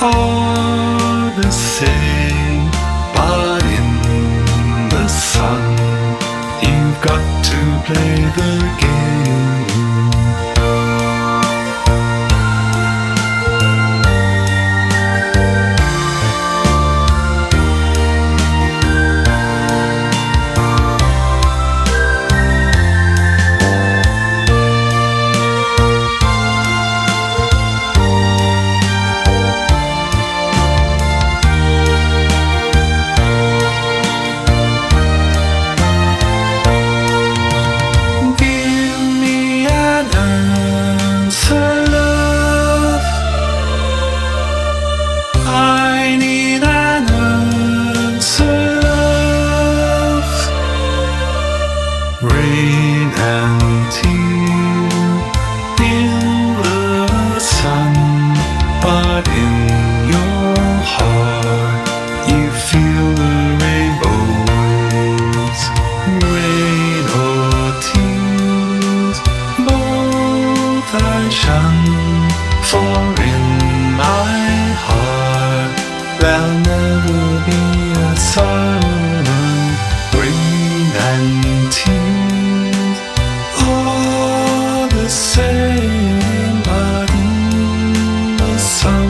are the same, but in the sun, you've got to play the game. Rain and tear in the sun, but in your heart you feel the rainbow waves. Rain or tears, both I shun, for in my heart there'll never be a silent rain and tears. Same, but in the sun,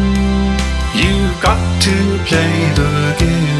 you've got to play the game.